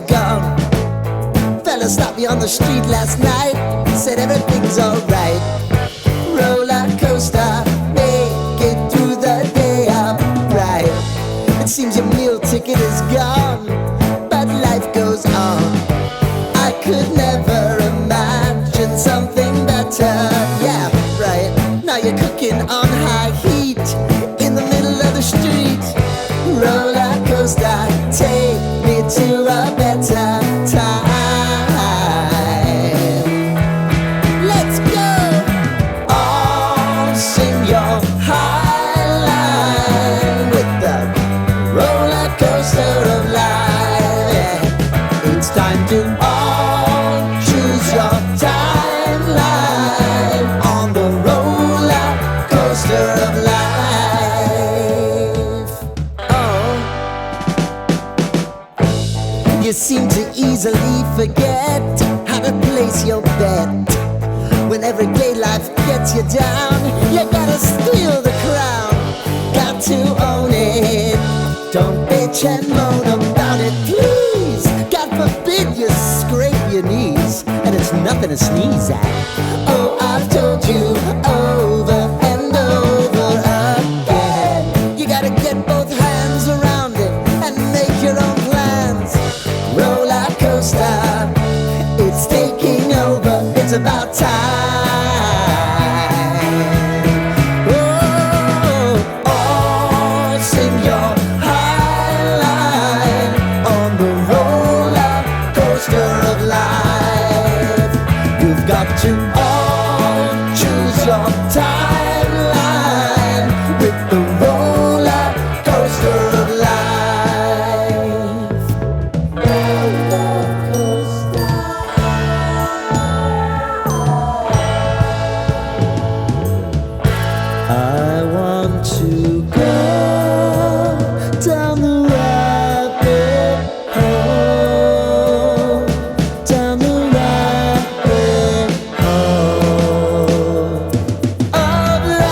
gone. Fella stopped me on the street last night, said everything's alright. Roller coaster, make it through the day upright. It seems your meal ticket is gone, but life goes on. I could never imagine something better. Yeah, right. Now you're cooking on high heat in the middle of the street. Roller coaster, take me to a better time. Let's go! All sing your high line with the roller coaster of life. Yeah. It's time to all choose your timeline on the roller coaster of life. You seem to easily forget how to place your bet. When everyday life gets you down, you gotta steal the crown. Got to own it. Don't bitch and moan about it, please. God forbid you scrape your knees, and it's nothing to sneeze at. Oh, I've told you over and over again, you gotta get both hands around it and make your own plans. Roller coaster, it's taking over, it's about time. Oh, all sing your high line on the roller coaster of life. You've got to all choose your timeline with the roller coaster of life. I want to go down the rabbit hole, down the rabbit hole of life.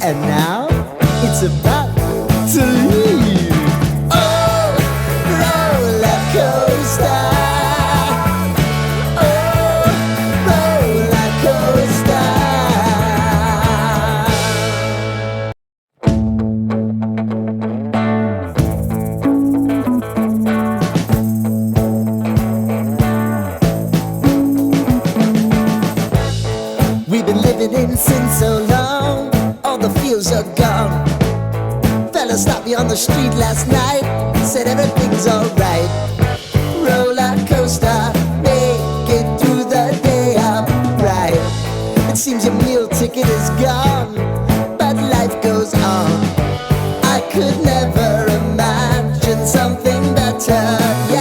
And now it's about to leave. Oh, roller coaster. We've been living in sin so long, all the feels are gone. Fella stopped me on the street last night, said everything's alright. Roller coaster, make it through the day upright. It seems your meal ticket is gone, but life goes on. I could never imagine something better. Yeah.